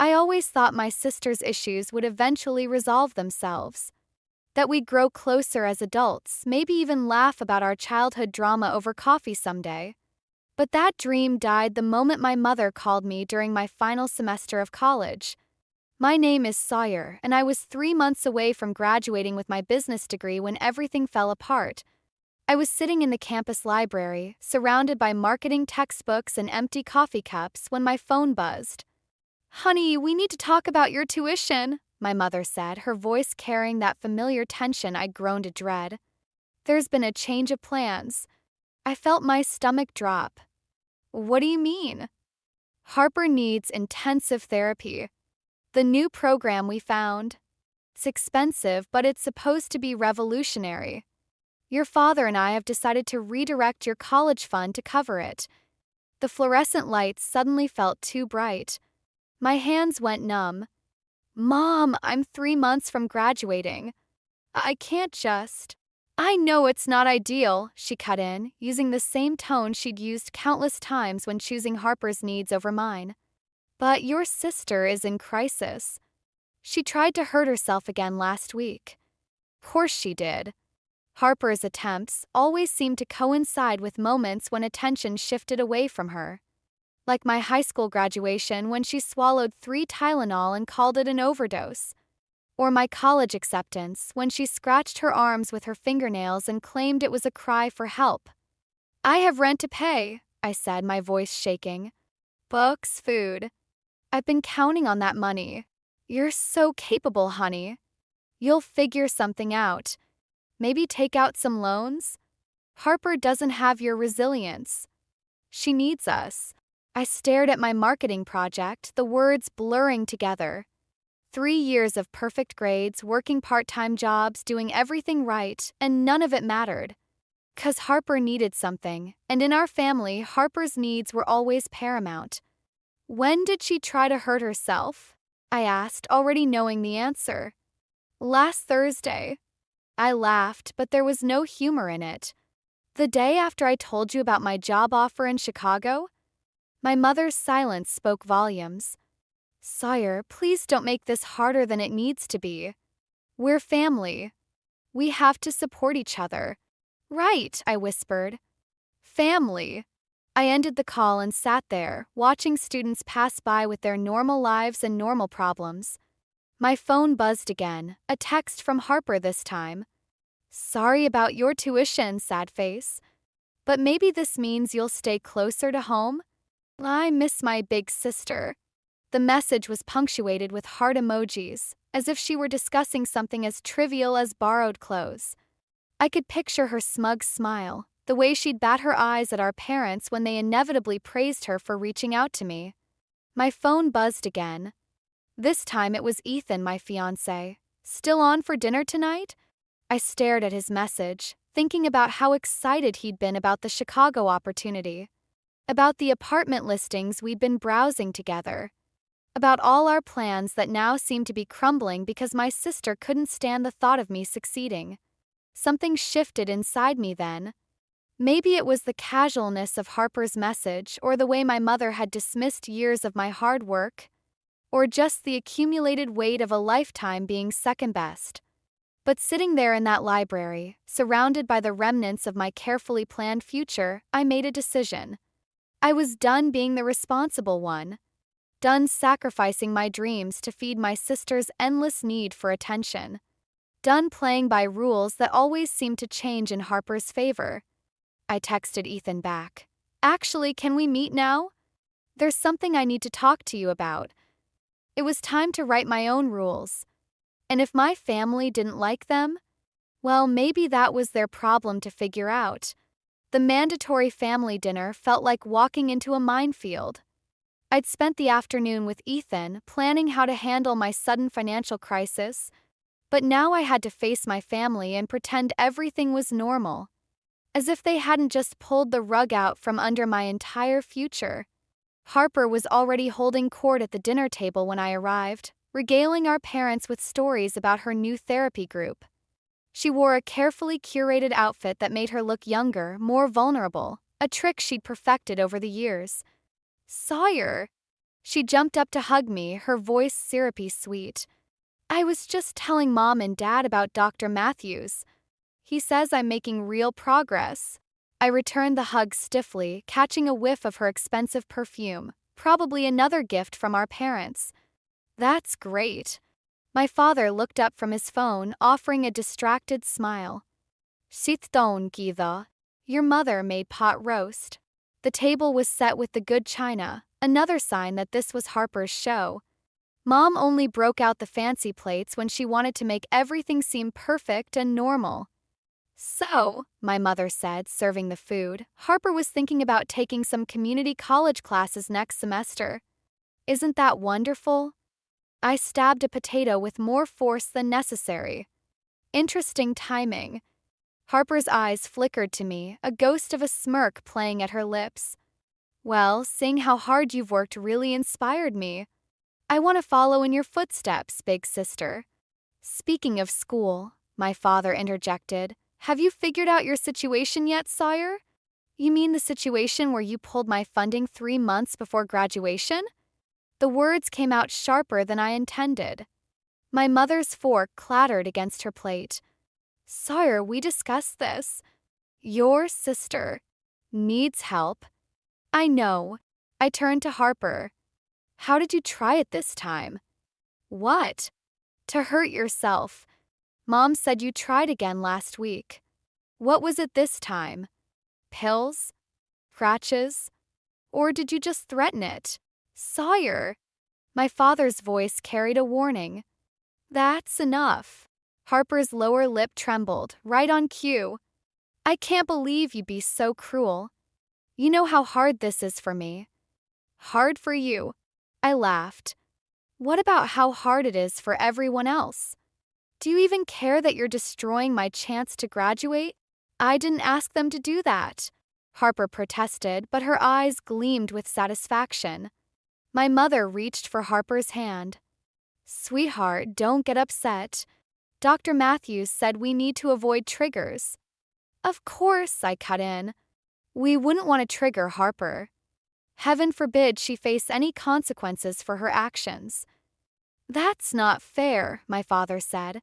I always thought my sister's issues would eventually resolve themselves. That we'd grow closer as adults, maybe even laugh about our childhood drama over coffee someday. But that dream died the moment my mother called me during my final semester of college. My name is Sawyer, and I was 3 months away from graduating with my business degree when everything fell apart. I was sitting in the campus library, surrounded by marketing textbooks and empty coffee cups, when my phone buzzed. "Honey, we need to talk about your tuition," my mother said, her voice carrying that familiar tension I'd grown to dread. "There's been a change of plans." I felt my stomach drop. "What do you mean?" "Harper needs intensive therapy. The new program we found. It's expensive, but it's supposed to be revolutionary. Your father and I have decided to redirect your college fund to cover it." The fluorescent lights suddenly felt too bright. My hands went numb. "Mom, I'm 3 months from graduating. I can't just—" "I know it's not ideal," she cut in, using the same tone she'd used countless times when choosing Harper's needs over mine. "But your sister is in crisis. She tried to hurt herself again last week." Course she did. Harper's attempts always seemed to coincide with moments when attention shifted away from her. Like my high school graduation when she swallowed 3 Tylenol and called it an overdose. Or my college acceptance when she scratched her arms with her fingernails and claimed it was a cry for help. "I have rent to pay," I said, my voice shaking. "Books, food. I've been counting on that money." "You're so capable, honey. You'll figure something out. Maybe take out some loans?" "Harper doesn't have your resilience. She needs us." I stared at my marketing project, the words blurring together. 3 years of perfect grades, working part-time jobs, doing everything right, and none of it mattered. 'Cause Harper needed something, and in our family, Harper's needs were always paramount. "When did she try to hurt herself?" I asked, already knowing the answer. "Last Thursday." I laughed, but there was no humor in it. "The day after I told you about my job offer in Chicago?" My mother's silence spoke volumes. "Sawyer, please don't make this harder than it needs to be. We're family. We have to support each other." "Right," I whispered. "Family." I ended the call and sat there, watching students pass by with their normal lives and normal problems. My phone buzzed again, a text from Harper this time. "Sorry about your tuition, sad face. But maybe this means you'll stay closer to home? I miss my big sister." The message was punctuated with heart emojis, as if she were discussing something as trivial as borrowed clothes. I could picture her smug smile, the way she'd bat her eyes at our parents when they inevitably praised her for reaching out to me. My phone buzzed again. This time it was Ethan, my fiancé. "Still on for dinner tonight?" I stared at his message, thinking about how excited he'd been about the Chicago opportunity, about the apartment listings we'd been browsing together, about all our plans that now seemed to be crumbling because my sister couldn't stand the thought of me succeeding. Something shifted inside me then. Maybe it was the casualness of Harper's message, or the way my mother had dismissed years of my hard work, or just the accumulated weight of a lifetime being second best. But sitting there in that library, surrounded by the remnants of my carefully planned future, I made a decision. I was done being the responsible one. Done sacrificing my dreams to feed my sister's endless need for attention. Done playing by rules that always seemed to change in Harper's favor. I texted Ethan back. "Actually, can we meet now? There's something I need to talk to you about." It was time to write my own rules. And if my family didn't like them, well, maybe that was their problem to figure out. The mandatory family dinner felt like walking into a minefield. I'd spent the afternoon with Ethan, planning how to handle my sudden financial crisis, but now I had to face my family and pretend everything was normal, as if they hadn't just pulled the rug out from under my entire future. Harper was already holding court at the dinner table when I arrived, regaling our parents with stories about her new therapy group. She wore a carefully curated outfit that made her look younger, more vulnerable, a trick she'd perfected over the years. "Sawyer!" She jumped up to hug me, her voice syrupy sweet. I was just telling Mom and Dad about Dr. Matthews. He says I'm making real progress. I returned the hug stiffly, catching a whiff of her expensive perfume, probably another gift from our parents. That's great. My father looked up from his phone, offering a distracted smile. Sit down, Geetha. Your mother made pot roast. The table was set with the good china, another sign that this was Harper's show. Mom only broke out the fancy plates when she wanted to make everything seem perfect and normal. So, my mother said, serving the food, Harper was thinking about taking some community college classes next semester. Isn't that wonderful? I stabbed a potato with more force than necessary. Interesting timing. Harper's eyes flickered to me, a ghost of a smirk playing at her lips. Well, seeing how hard you've worked really inspired me. I want to follow in your footsteps, big sister. Speaking of school, my father interjected, have you figured out your situation yet, Sawyer? You mean the situation where you pulled my funding 3 months before graduation? The words came out sharper than I intended. My mother's fork clattered against her plate. Sawyer, we discussed this. Your sister needs help. I know. I turned to Harper. How did you try it this time? What? To hurt yourself. Mom said you tried again last week. What was it this time? Pills? Crutches? Or did you just threaten it? Sawyer! My father's voice carried a warning. That's enough. Harper's lower lip trembled, right on cue. I can't believe you'd be so cruel. You know how hard this is for me. Hard for you. I laughed. What about how hard it is for everyone else? Do you even care that you're destroying my chance to graduate? I didn't ask them to do that. Harper protested, but her eyes gleamed with satisfaction. My mother reached for Harper's hand. Sweetheart, don't get upset. Dr. Matthews said we need to avoid triggers. Of course, I cut in. We wouldn't want to trigger Harper. Heaven forbid she face any consequences for her actions. That's not fair, my father said.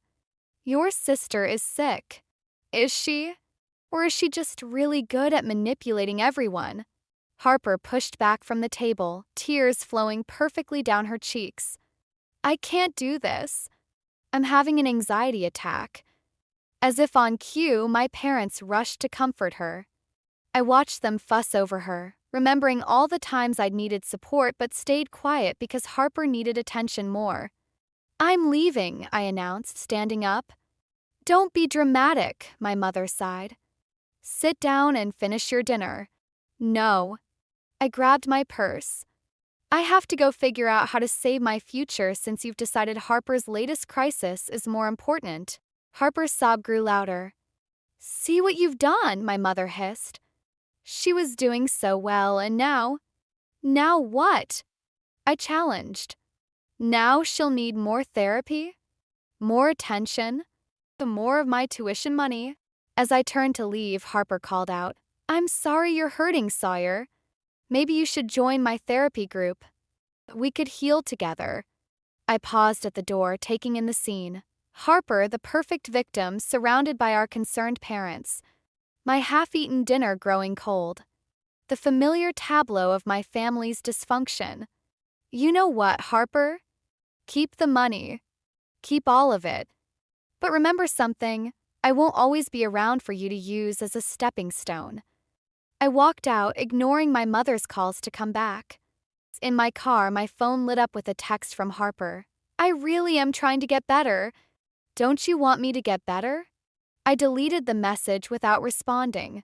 Your sister is sick. Is she? Or is she just really good at manipulating everyone? Harper pushed back from the table, tears flowing perfectly down her cheeks. I can't do this. I'm having an anxiety attack. As if on cue, my parents rushed to comfort her. I watched them fuss over her, remembering all the times I'd needed support but stayed quiet because Harper needed attention more. I'm leaving, I announced, standing up. Don't be dramatic, my mother sighed. Sit down and finish your dinner. No. I grabbed my purse. I have to go figure out how to save my future since you've decided Harper's latest crisis is more important. Harper's sob grew louder. See what you've done, my mother hissed. She was doing so well, and now? Now what? I challenged. Now she'll need more therapy? More attention? The more of my tuition money? As I turned to leave, Harper called out, I'm sorry you're hurting, Sawyer. Maybe you should join my therapy group. We could heal together. I paused at the door, taking in the scene. Harper, the perfect victim, surrounded by our concerned parents. My half-eaten dinner growing cold. The familiar tableau of my family's dysfunction. You know what, Harper? Keep the money. Keep all of it. But remember something, I won't always be around for you to use as a stepping stone. I walked out, ignoring my mother's calls to come back. In my car, my phone lit up with a text from Harper. I really am trying to get better. Don't you want me to get better? I deleted the message without responding.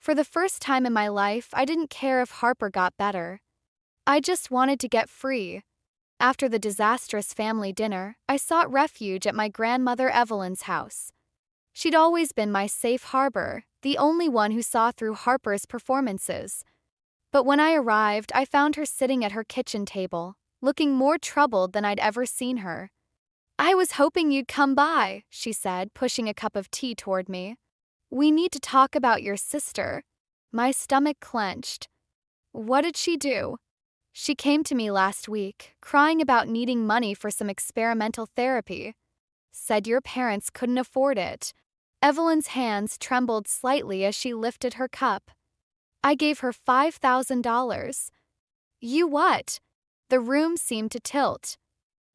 For the first time in my life, I didn't care if Harper got better. I just wanted to get free. After the disastrous family dinner, I sought refuge at my grandmother Evelyn's house. She'd always been my safe harbor, the only one who saw through Harper's performances. But when I arrived, I found her sitting at her kitchen table, looking more troubled than I'd ever seen her. I was hoping you'd come by, she said, pushing a cup of tea toward me. We need to talk about your sister. My stomach clenched. What did she do? She came to me last week, crying about needing money for some experimental therapy. Said your parents couldn't afford it. Evelyn's hands trembled slightly as she lifted her cup. I gave her $5,000. You what? The room seemed to tilt.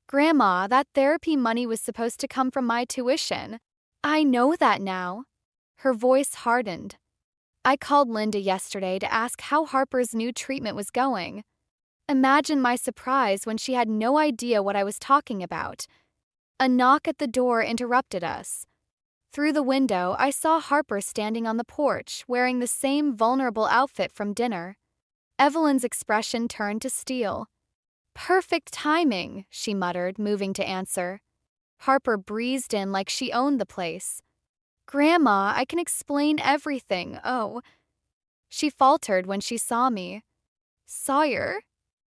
Grandma, that therapy money was supposed to come from my tuition. I know that now. Her voice hardened. I called Linda yesterday to ask how Harper's new treatment was going. Imagine my surprise when she had no idea what I was talking about. A knock at the door interrupted us. Through the window, I saw Harper standing on the porch, wearing the same vulnerable outfit from dinner. Evelyn's expression turned to steel. Perfect timing, she muttered, moving to answer. Harper breezed in like she owned the place. Grandma, I can explain everything, oh. She faltered when she saw me. Sawyer?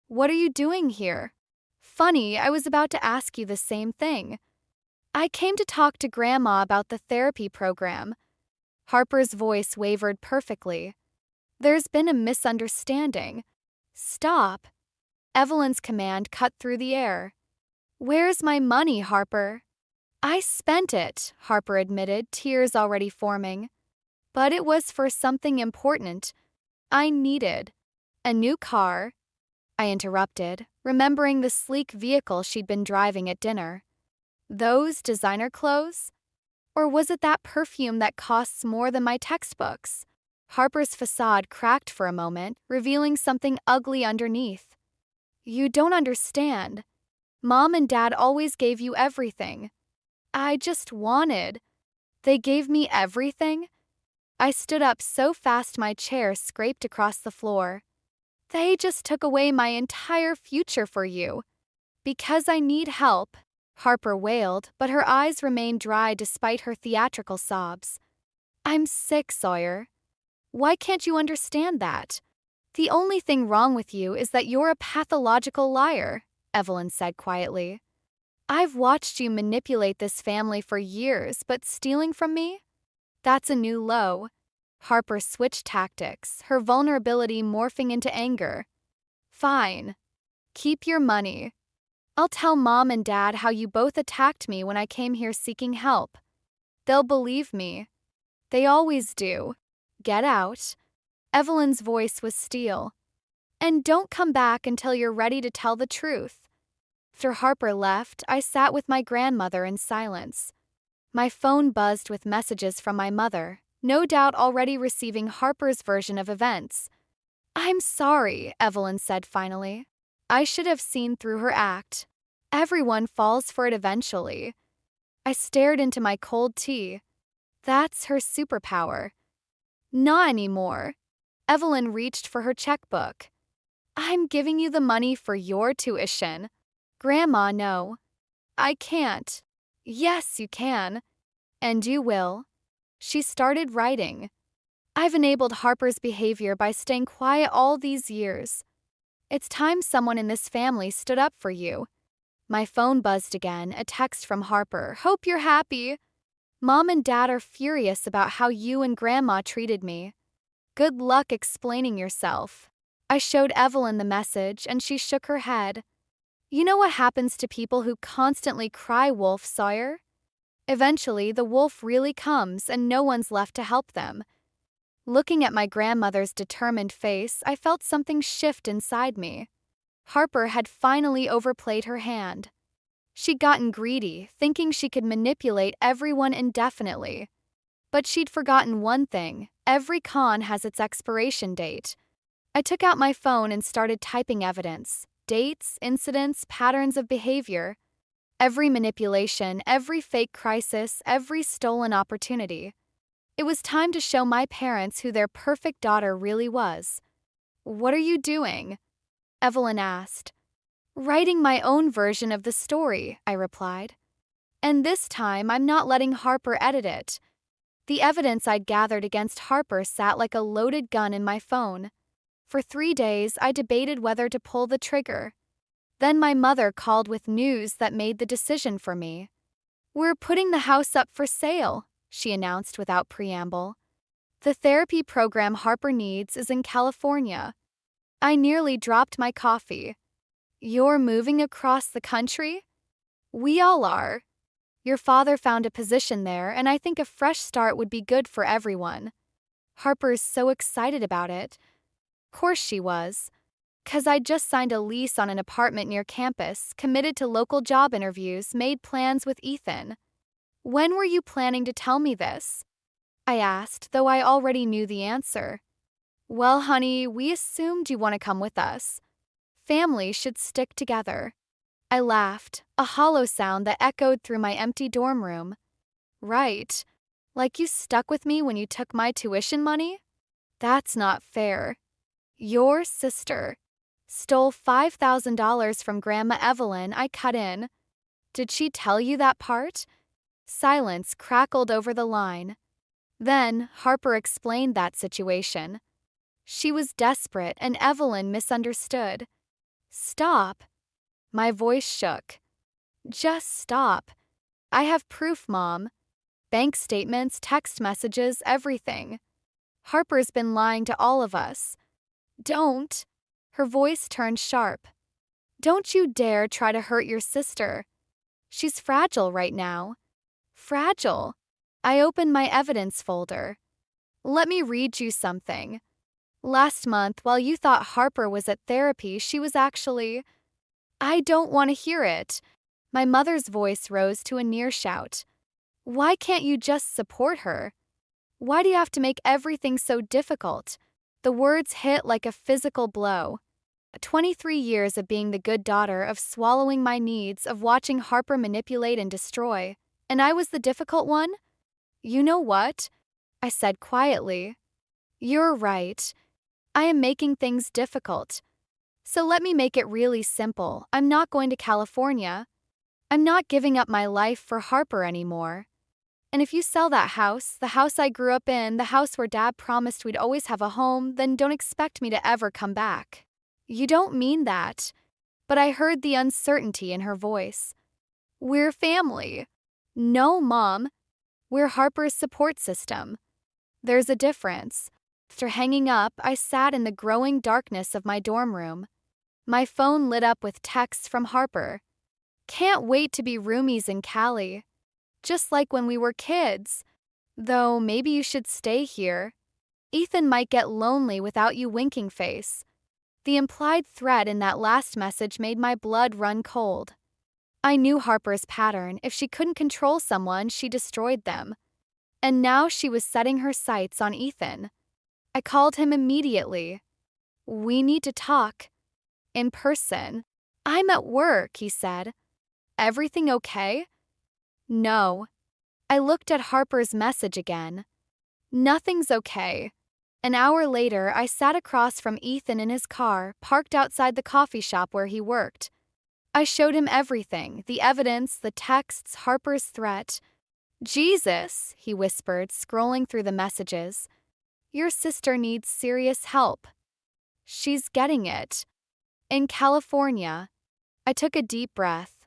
What are you doing here? Funny, I was about to ask you the same thing. I came to talk to Grandma about the therapy program. Harper's voice wavered perfectly. There's been a misunderstanding. Stop. Evelyn's command cut through the air. Where's my money, Harper? I spent it, Harper admitted, tears already forming. But it was for something important. I needed a new car. I interrupted, remembering the sleek vehicle she'd been driving at dinner. Those designer clothes? Or was it that perfume that costs more than my textbooks? Harper's facade cracked for a moment, revealing something ugly underneath. You don't understand. Mom and Dad always gave you everything. I just wanted. They gave me everything? I stood up so fast my chair scraped across the floor. They just took away my entire future for you. Because I need help, Harper wailed, but her eyes remained dry despite her theatrical sobs. I'm sick, Sawyer. Why can't you understand that? The only thing wrong with you is that you're a pathological liar, Evelyn said quietly. I've watched you manipulate this family for years, but stealing from me? That's a new low. Harper switched tactics, her vulnerability morphing into anger. Fine. Keep your money. I'll tell Mom and Dad how you both attacked me when I came here seeking help. They'll believe me. They always do. Get out. Evelyn's voice was steel. And don't come back until you're ready to tell the truth. After Harper left, I sat with my grandmother in silence. My phone buzzed with messages from my mother, no doubt already receiving Harper's version of events. I'm sorry, Evelyn said finally. I should have seen through her act. Everyone falls for it eventually. I stared into my cold tea. That's her superpower. Not anymore. Evelyn reached for her checkbook. I'm giving you the money for your tuition. Grandma, no. I can't. Yes, you can. And you will. She started writing. I've enabled Harper's behavior by staying quiet all these years. It's time someone in this family stood up for you. My phone buzzed again, a text from Harper. Hope you're happy. Mom and Dad are furious about how you and Grandma treated me. Good luck explaining yourself. I showed Evelyn the message, and she shook her head. You know what happens to people who constantly cry wolf, Sawyer? Eventually, the wolf really comes, and no one's left to help them. Looking at my grandmother's determined face, I felt something shift inside me. Harper had finally overplayed her hand. She'd gotten greedy, thinking she could manipulate everyone indefinitely. But she'd forgotten one thing: every con has its expiration date. I took out my phone and started typing evidence. Dates, incidents, patterns of behavior. Every manipulation, every fake crisis, every stolen opportunity. It was time to show my parents who their perfect daughter really was. What are you doing? Evelyn asked. Writing my own version of the story, I replied. And this time I'm not letting Harper edit it. The evidence I'd gathered against Harper sat like a loaded gun in my phone. For 3 days, I debated whether to pull the trigger. Then my mother called with news that made the decision for me. We're putting the house up for sale, she announced without preamble. The therapy program Harper needs is in California. I nearly dropped my coffee. You're moving across the country? We all are. Your father found a position there, and I think a fresh start would be good for everyone. Harper's so excited about it. Course she was. 'Cause I'd just signed a lease on an apartment near campus, committed to local job interviews, made plans with Ethan. When were you planning to tell me this? I asked, though I already knew the answer. Well, honey, we assumed you want to come with us. Family should stick together. I laughed, a hollow sound that echoed through my empty dorm room. Right. Like you stuck with me when you took my tuition money? That's not fair. Your sister stole $5,000 from Grandma Evelyn, I cut in. Did she tell you that part? Silence crackled over the line. Then Harper explained that situation. She was desperate and Evelyn misunderstood. Stop. My voice shook. Just stop. I have proof, Mom. Bank statements, text messages, everything. Harper's been lying to all of us. Don't. Her voice turned sharp. Don't you dare try to hurt your sister. She's fragile right now. Fragile. I opened my evidence folder. Let me read you something. Last month, while you thought Harper was at therapy, she was actually... I don't want to hear it. My mother's voice rose to a near shout. Why can't you just support her? Why do you have to make everything so difficult? The words hit like a physical blow. 23 years of being the good daughter, of swallowing my needs, of watching Harper manipulate and destroy. And I was the difficult one? You know what? I said quietly. You're right. I am making things difficult. So let me make it really simple. I'm not going to California. I'm not giving up my life for Harper anymore. And if you sell that house, the house I grew up in, the house where Dad promised we'd always have a home, then don't expect me to ever come back. You don't mean that. But I heard the uncertainty in her voice. We're family. No, Mom. We're Harper's support system. There's a difference. After hanging up, I sat in the growing darkness of my dorm room. My phone lit up with texts from Harper. Can't wait to be roomies in Cali. Just like when we were kids. Though maybe you should stay here. Ethan might get lonely without you, winking face. The implied threat in that last message made my blood run cold. I knew Harper's pattern. If she couldn't control someone, she destroyed them. And now she was setting her sights on Ethan. I called him immediately. We need to talk. In person. I'm at work, he said. Everything okay? No. I looked at Harper's message again. Nothing's okay. An hour later, I sat across from Ethan in his car, parked outside the coffee shop where he worked. I showed him everything, the evidence, the texts, Harper's threat. Jesus, he whispered, scrolling through the messages. Your sister needs serious help. She's getting it. In California. I took a deep breath.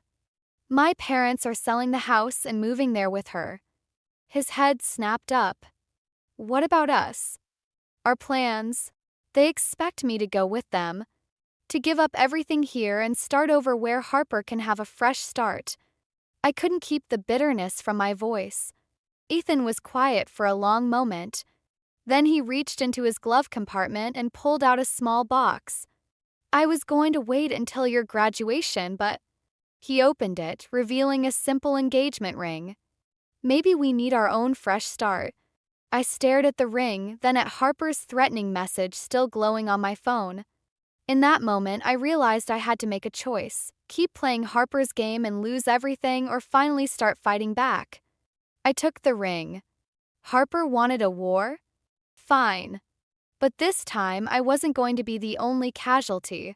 My parents are selling the house and moving there with her. His head snapped up. What about us? Our plans. They expect me to go with them. To give up everything here and start over where Harper can have a fresh start. I couldn't keep the bitterness from my voice. Ethan was quiet for a long moment. Then he reached into his glove compartment and pulled out a small box. I was going to wait until your graduation, but... He opened it, revealing a simple engagement ring. Maybe we need our own fresh start. I stared at the ring, then at Harper's threatening message still glowing on my phone. In that moment, I realized I had to make a choice. Keep playing Harper's game and lose everything, or finally start fighting back. I took the ring. Harper wanted a war? Fine. But this time, I wasn't going to be the only casualty.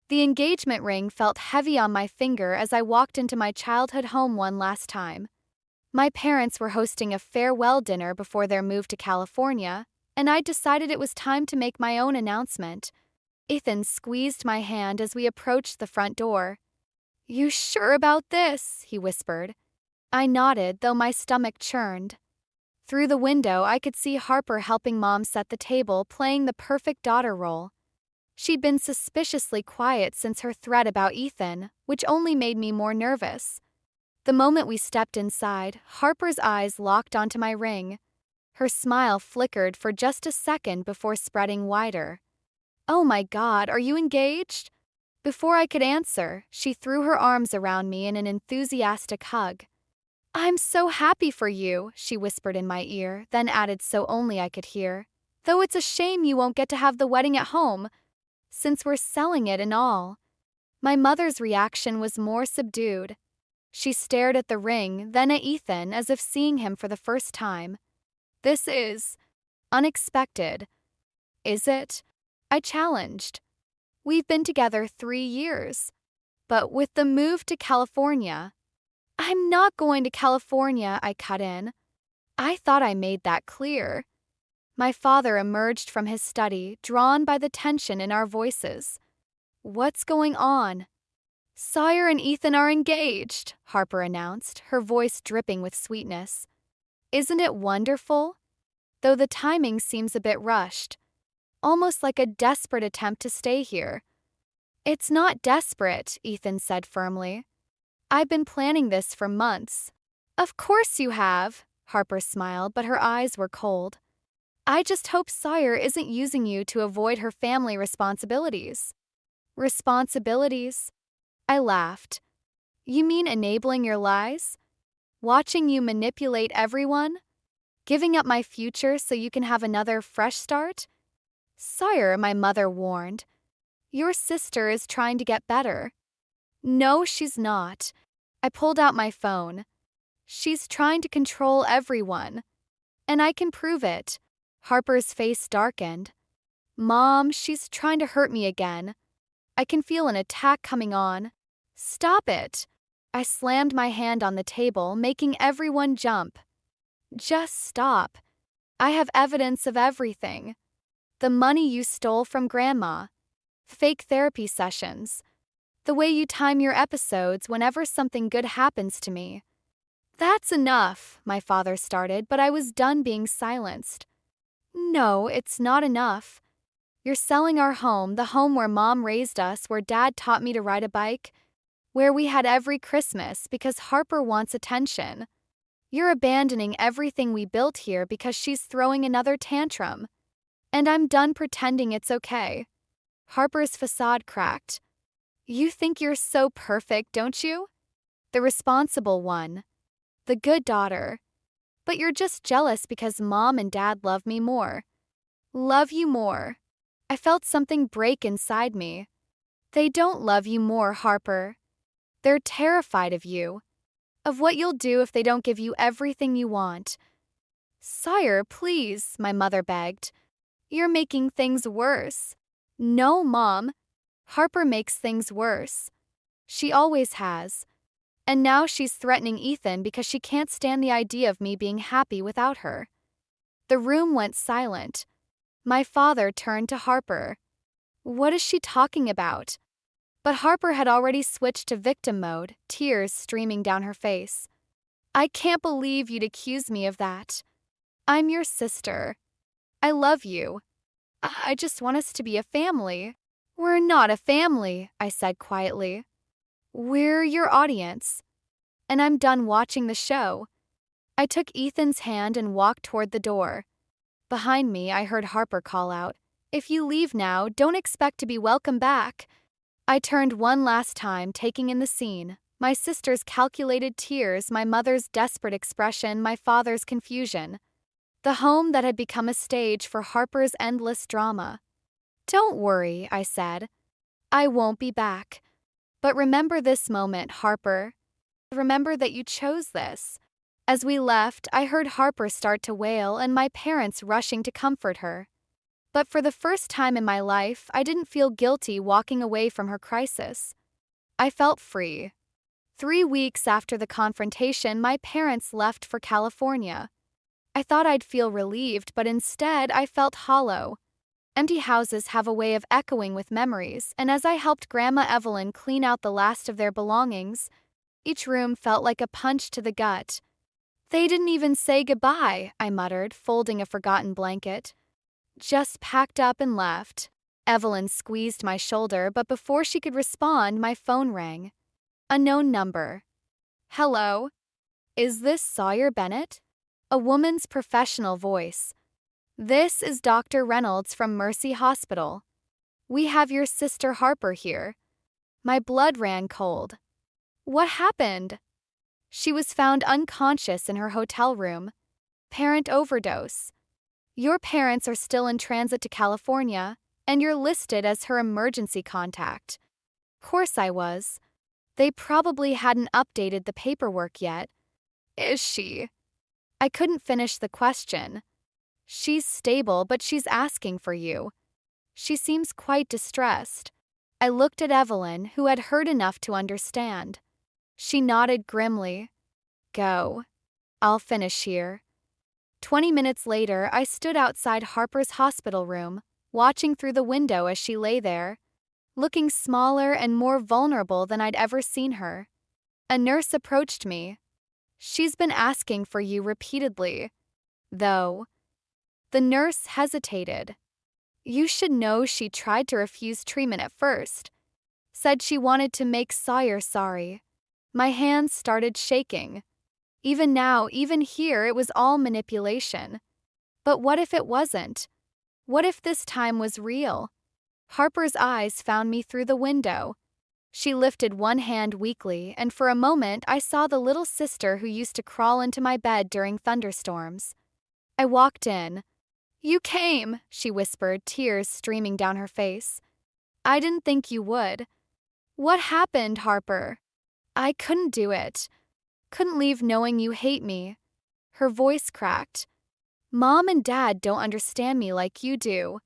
The engagement ring felt heavy on my finger as I walked into my childhood home one last time. My parents were hosting a farewell dinner before their move to California, and I decided it was time to make my own announcement. Ethan squeezed my hand as we approached the front door. You sure about this? He whispered. I nodded, though my stomach churned. Through the window, I could see Harper helping Mom set the table, playing the perfect daughter role. She'd been suspiciously quiet since her threat about Ethan, which only made me more nervous. The moment we stepped inside, Harper's eyes locked onto my ring. Her smile flickered for just a second before spreading wider. "Oh my God, are you engaged?" Before I could answer, she threw her arms around me in an enthusiastic hug. "I'm so happy for you," she whispered in my ear, then added so only I could hear. "Though it's a shame you won't get to have the wedding at home, since we're selling it and all." My mother's reaction was more subdued. She stared at the ring, then at Ethan, as if seeing him for the first time. "This is unexpected, is it?" I challenged. "We've been together 3 years." But with the move to California— "I'm not going to California," I cut in. "I thought I made that clear." My father emerged from his study, drawn by the tension in our voices. "What's going on?" "Sawyer and Ethan are engaged," Harper announced, her voice dripping with sweetness. "Isn't it wonderful?" Though the timing seems a bit rushed, almost like a desperate attempt to stay here. "It's not desperate," Ethan said firmly. "I've been planning this for months." "Of course you have," Harper smiled, but her eyes were cold. "I just hope Sawyer isn't using you to avoid her family responsibilities." "Responsibilities?" I laughed. "You mean enabling your lies? Watching you manipulate everyone? Giving up my future so you can have another fresh start?" "Sawyer," my mother warned, "your sister is trying to get better." "No, she's not." I pulled out my phone. "She's trying to control everyone. And I can prove it." Harper's face darkened. "Mom, she's trying to hurt me again. I can feel an attack coming on." "Stop it." I slammed my hand on the table, making everyone jump. "Just stop. I have evidence of everything. The money you stole from Grandma. Fake therapy sessions. The way you time your episodes whenever something good happens to me." "That's enough," my father started, but I was done being silenced. "No, it's not enough. You're selling our home, the home where Mom raised us, where Dad taught me to ride a bike, where we had every Christmas, because Harper wants attention. You're abandoning everything we built here because she's throwing another tantrum. And I'm done pretending it's okay." Harper's facade cracked. "You think you're so perfect, don't you? The responsible one. The good daughter. But you're just jealous because Mom and Dad love me more." "Love you more." I felt something break inside me. "They don't love you more, Harper. They're terrified of you. Of what you'll do if they don't give you everything you want." "Sawyer, please," my mother begged. "You're making things worse." "No, Mom. Harper makes things worse. She always has. And now she's threatening Ethan because she can't stand the idea of me being happy without her." The room went silent. My father turned to Harper. "What is she talking about?" But Harper had already switched to victim mode, tears streaming down her face. "I can't believe you'd accuse me of that. I'm your sister. I love you. I just want us to be a family." "We're not a family," I said quietly. "We're your audience. And I'm done watching the show." I took Ethan's hand and walked toward the door. Behind me, I heard Harper call out, "If you leave now, don't expect to be welcome back." I turned one last time, taking in the scene. My sister's calculated tears, my mother's desperate expression, my father's confusion. The home that had become a stage for Harper's endless drama. "Don't worry," I said. "I won't be back. But remember this moment, Harper. Remember that you chose this." As we left, I heard Harper start to wail and my parents rushing to comfort her. But for the first time in my life, I didn't feel guilty walking away from her crisis. I felt free. 3 weeks after the confrontation, my parents left for California. I thought I'd feel relieved, but instead I felt hollow. Empty houses have a way of echoing with memories, and as I helped Grandma Evelyn clean out the last of their belongings, each room felt like a punch to the gut. "They didn't even say goodbye," I muttered, folding a forgotten blanket. "Just packed up and left." Evelyn squeezed my shoulder, but before she could respond, my phone rang. Unknown number. Hello? Is this Sawyer Bennett? A woman's professional voice. This is Dr. Reynolds from Mercy Hospital. We have your sister Harper here. My blood ran cold. What happened? She was found unconscious in her hotel room. Parent overdose. Your parents are still in transit to California, and you're listed as her emergency contact. Course I was. They probably hadn't updated the paperwork yet. Is she? I couldn't finish the question. She's stable, but she's asking for you. She seems quite distressed. I looked at Evelyn, who had heard enough to understand. She nodded grimly. Go. I'll finish here. 20 minutes later, I stood outside Harper's hospital room, watching through the window as she lay there, looking smaller and more vulnerable than I'd ever seen her. A nurse approached me. She's been asking for you repeatedly. Though. The nurse hesitated. You should know she tried to refuse treatment at first. Said she wanted to make Sawyer sorry. My hands started shaking. Even now, even here, it was all manipulation. But what if it wasn't? What if this time was real? Harper's eyes found me through the window. She lifted one hand weakly, and for a moment I saw the little sister who used to crawl into my bed during thunderstorms. I walked in. You came, she whispered, tears streaming down her face. I didn't think you would. What happened, Harper? I couldn't do it. Couldn't leave knowing you hate me. Her voice cracked. Mom and Dad don't understand me like you do.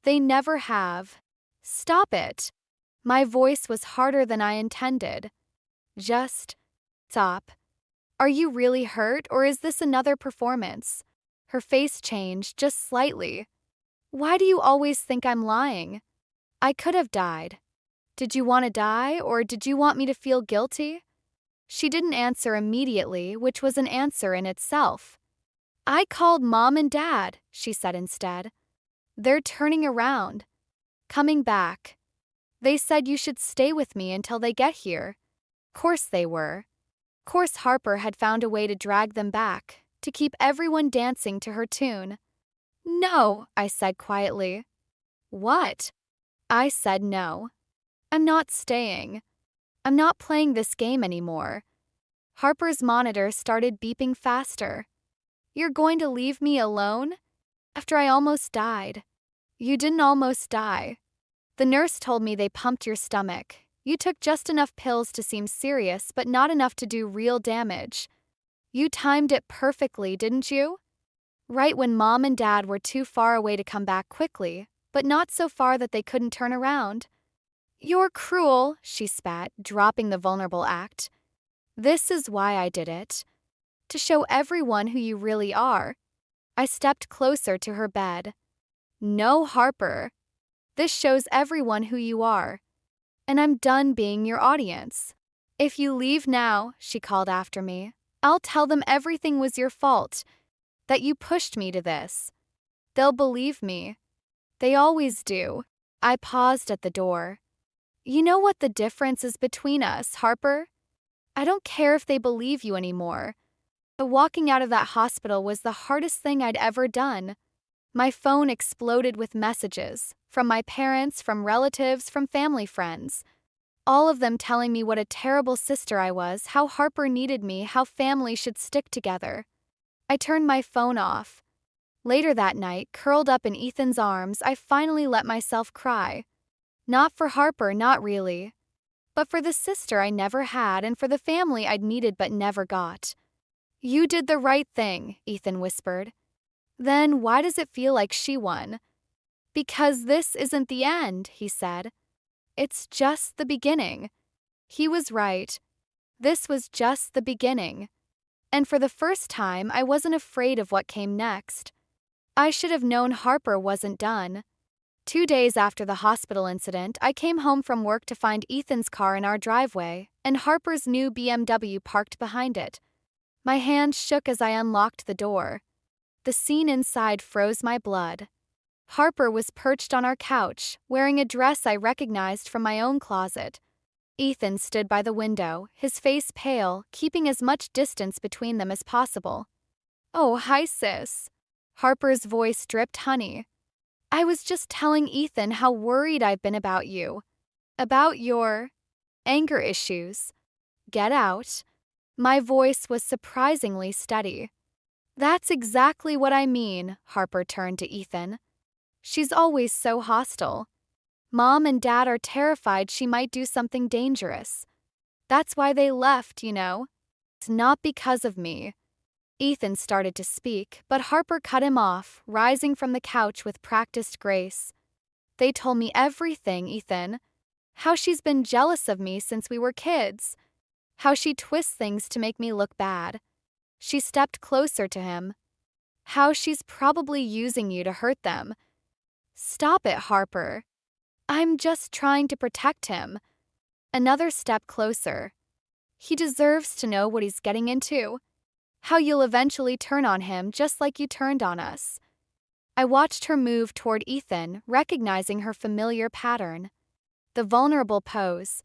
They never have. Stop it. My voice was harder than I intended. Just stop. Are you really hurt, or is this another performance? Her face changed just slightly. Why do you always think I'm lying? I could have died. Did you want to die, or did you want me to feel guilty? She didn't answer immediately, which was an answer in itself. I called Mom and Dad, she said instead. They're turning around. Coming back. They said you should stay with me until they get here. Course they were. Course Harper had found a way to drag them back, to keep everyone dancing to her tune. No, I said quietly. What? I said no. I'm not staying. I'm not playing this game anymore. Harper's monitor started beeping faster. You're going to leave me alone? After I almost died. You didn't almost die. The nurse told me they pumped your stomach. You took just enough pills to seem serious, but not enough to do real damage. You timed it perfectly, didn't you? Right when Mom and Dad were too far away to come back quickly, but not so far that they couldn't turn around. You're cruel, she spat, dropping the vulnerable act. This is why I did it. To show everyone who you really are. I stepped closer to her bed. No, Harper. This shows everyone who you are. And I'm done being your audience. If you leave now, she called after me, I'll tell them everything was your fault, that you pushed me to this. They'll believe me. They always do. I paused at the door. You know what the difference is between us, Harper? I don't care if they believe you anymore. But walking out of that hospital was the hardest thing I'd ever done. My phone exploded with messages, from my parents, from relatives, from family friends. All of them telling me what a terrible sister I was, how Harper needed me, how family should stick together. I turned my phone off. Later that night, curled up in Ethan's arms, I finally let myself cry. Not for Harper, not really. But for the sister I never had and for the family I'd needed but never got. You did the right thing, Ethan whispered. Then why does it feel like she won? Because this isn't the end, he said. It's just the beginning. He was right. This was just the beginning. And for the first time, I wasn't afraid of what came next. I should have known Harper wasn't done. 2 days after the hospital incident, I came home from work to find Ethan's car in our driveway and Harper's new BMW parked behind it. My hand shook as I unlocked the door. The scene inside froze my blood. Harper was perched on our couch, wearing a dress I recognized from my own closet. Ethan stood by the window, his face pale, keeping as much distance between them as possible. "Oh, hi, sis." Harper's voice dripped honey. "I was just telling Ethan how worried I've been about you. About your anger issues." "Get out." My voice was surprisingly steady. "That's exactly what I mean," Harper turned to Ethan. "She's always so hostile. Mom and Dad are terrified she might do something dangerous. That's why they left, you know. It's not because of me." Ethan started to speak, but Harper cut him off, rising from the couch with practiced grace. "They told me everything, Ethan. How she's been jealous of me since we were kids. How she twists things to make me look bad." She stepped closer to him. "How she's probably using you to hurt them." "Stop it, Harper. I'm just trying to protect him." Another step closer. "He deserves to know what he's getting into. How you'll eventually turn on him just like you turned on us." I watched her move toward Ethan, recognizing her familiar pattern. The vulnerable pose,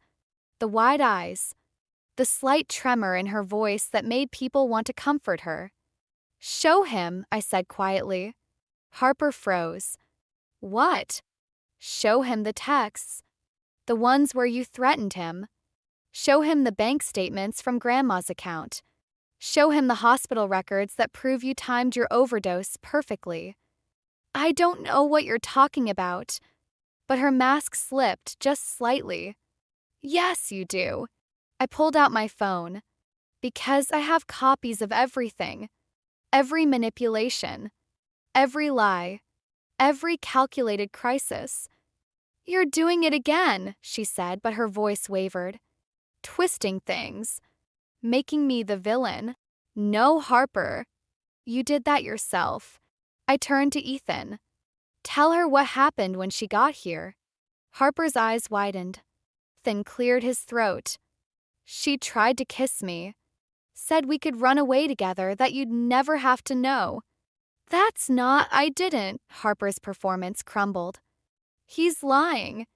the wide eyes, the slight tremor in her voice that made people want to comfort her. "Show him," I said quietly. Harper froze. "What?" "Show him the texts. The ones where you threatened him. Show him the bank statements from Grandma's account. Show him the hospital records that prove you timed your overdose perfectly." "I don't know what you're talking about." But her mask slipped just slightly. "Yes, you do." I pulled out my phone. "Because I have copies of everything. Every manipulation. Every lie. Every calculated crisis." "You're doing it again," she said, but her voice wavered. "Twisting things. Making me the villain." "No, Harper. You did that yourself." I turned to Ethan. "Tell her what happened when she got here." Harper's eyes widened. Ethan cleared his throat. "She tried to kiss me. Said we could run away together, that you'd never have to know." "That's not, I didn't." Harper's performance crumbled. "He's lying.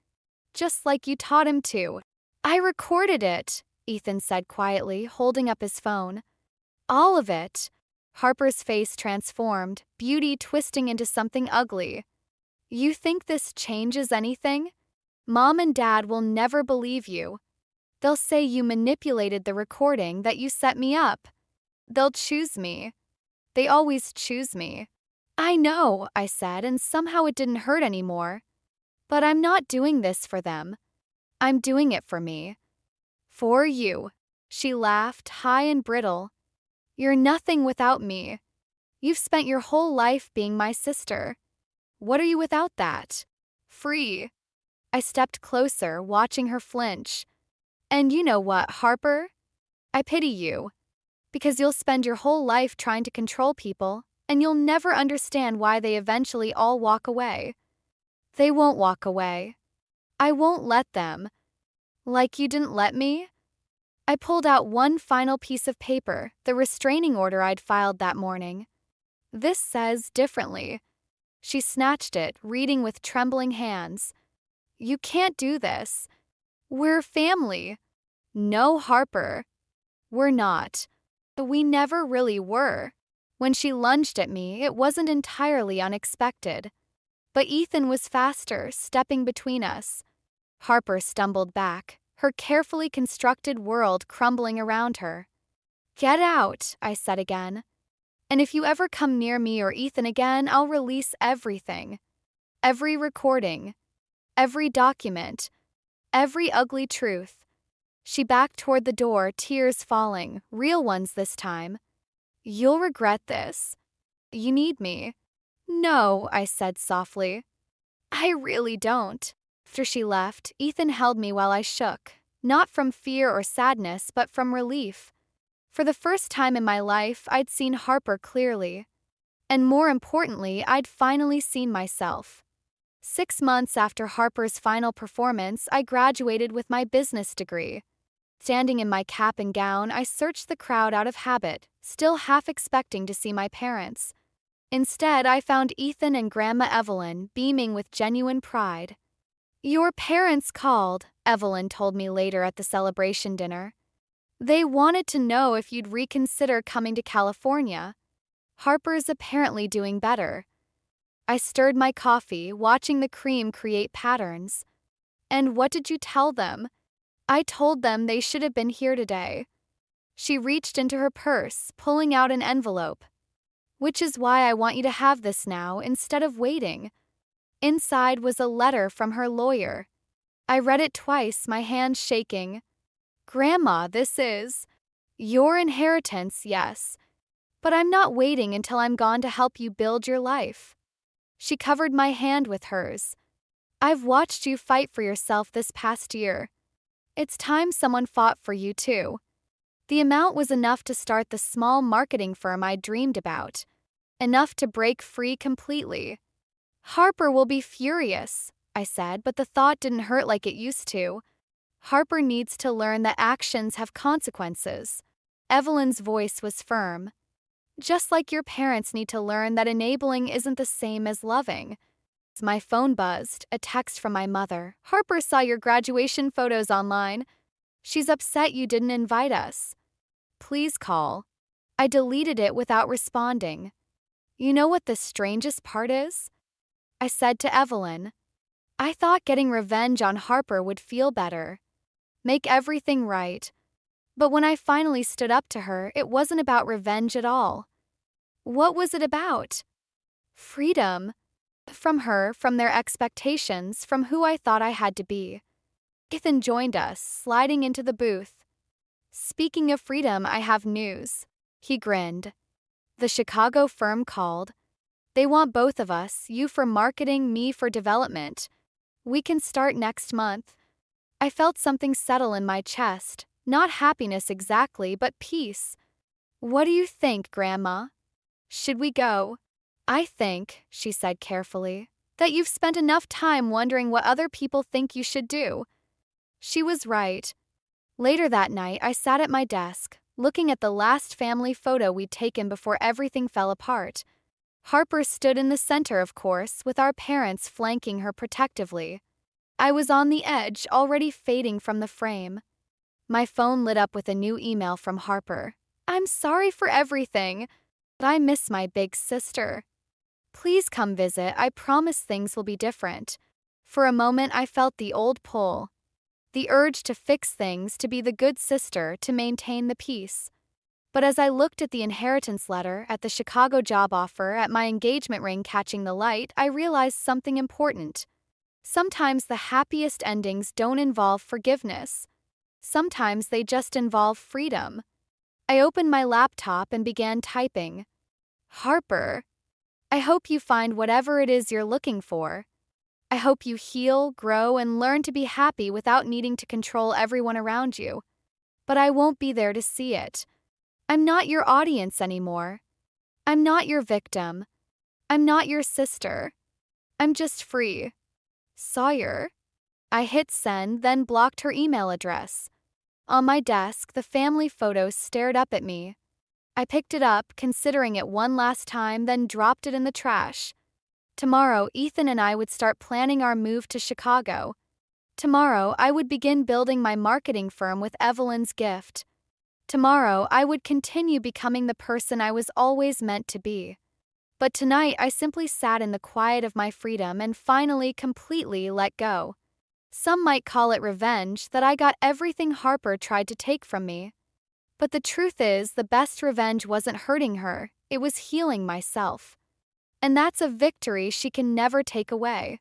Just like you taught him to." "I recorded it," Ethan said quietly, holding up his phone. "All of it." Harper's face transformed, beauty twisting into something ugly. "You think this changes anything? Mom and Dad will never believe you. They'll say you manipulated the recording, that you set me up. They'll choose me. They always choose me." "I know," I said, and somehow it didn't hurt anymore. "But I'm not doing this for them. I'm doing it for me." "For you." She laughed, high and brittle. "You're nothing without me. You've spent your whole life being my sister. What are you without that? Free." I stepped closer, watching her flinch. "And you know what, Harper? I pity you. Because you'll spend your whole life trying to control people, and you'll never understand why they eventually all walk away." "They won't walk away. I won't let them. Like you didn't let me." I pulled out one final piece of paper, the restraining order I'd filed that morning. "This says differently." She snatched it, reading with trembling hands. "You can't do this. We're family." "No, Harper. We're not. We never really were." When she lunged at me, it wasn't entirely unexpected. But Ethan was faster, stepping between us. Harper stumbled back, her carefully constructed world crumbling around her. "Get out," I said again. "And if you ever come near me or Ethan again, I'll release everything. Every recording. Every document. Every ugly truth." She backed toward the door, tears falling, real ones this time. "You'll regret this. You need me." "No," I said softly. "I really don't." After she left, Ethan held me while I shook, not from fear or sadness, but from relief. For the first time in my life, I'd seen Harper clearly. And more importantly, I'd finally seen myself. 6 months after Harper's final performance, I graduated with my business degree. Standing in my cap and gown, I searched the crowd out of habit, still half expecting to see my parents. Instead, I found Ethan and Grandma Evelyn beaming with genuine pride. "Your parents called," Evelyn told me later at the celebration dinner. "They wanted to know if you'd reconsider coming to California. Harper's apparently doing better." I stirred my coffee, watching the cream create patterns. "And what did you tell them?" "I told them they should have been here today." She reached into her purse, pulling out an envelope. "Which is why I want you to have this now instead of waiting." Inside was a letter from her lawyer. I read it twice, my hands shaking. "Grandma, this is your inheritance, yes. But I'm not waiting until I'm gone to help you build your life." She covered my hand with hers. "I've watched you fight for yourself this past year. It's time someone fought for you too." The amount was enough to start the small marketing firm I dreamed about. Enough to break free completely. "Harper will be furious," I said, but the thought didn't hurt like it used to. "Harper needs to learn that actions have consequences." Evelyn's voice was firm. "Just like your parents need to learn that enabling isn't the same as loving." My phone buzzed, a text from my mother. "Harper saw your graduation photos online. She's upset you didn't invite us. Please call." I deleted it without responding. "You know what the strangest part is?" I said to Evelyn. "I thought getting revenge on Harper would feel better. Make everything right. But when I finally stood up to her, it wasn't about revenge at all." "What was it about?" "Freedom. From her, from their expectations, from who I thought I had to be." Ethan joined us, sliding into the booth. "Speaking of freedom, I have news." He grinned. "The Chicago firm called. They want both of us, you for marketing, me for development. We can start next month." I felt something settle in my chest, not happiness exactly, but peace. "What do you think, Grandma? Should we go?" "I think," she said carefully, "that you've spent enough time wondering what other people think you should do." She was right. Later that night, I sat at my desk, looking at the last family photo we'd taken before everything fell apart. Harper stood in the center, of course, with our parents flanking her protectively. I was on the edge, already fading from the frame. My phone lit up with a new email from Harper. "I'm sorry for everything, but I miss my big sister. Please come visit. I promise things will be different." For a moment, I felt the old pull. The urge to fix things, to be the good sister, to maintain the peace. But as I looked at the inheritance letter, at the Chicago job offer, at my engagement ring catching the light, I realized something important. Sometimes the happiest endings don't involve forgiveness. Sometimes they just involve freedom. I opened my laptop and began typing. "Harper, I hope you find whatever it is you're looking for. I hope you heal, grow, and learn to be happy without needing to control everyone around you. But I won't be there to see it. I'm not your audience anymore. I'm not your victim. I'm not your sister. I'm just free. Sawyer." I hit send, then blocked her email address. On my desk, the family photo stared up at me. I picked it up, considering it one last time, then dropped it in the trash. Tomorrow, Ethan and I would start planning our move to Chicago. Tomorrow, I would begin building my marketing firm with Evelyn's gift. Tomorrow, I would continue becoming the person I was always meant to be. But tonight, I simply sat in the quiet of my freedom and finally completely let go. Some might call it revenge that I got everything Harper tried to take from me. But the truth is, the best revenge wasn't hurting her, it was healing myself. And that's a victory she can never take away.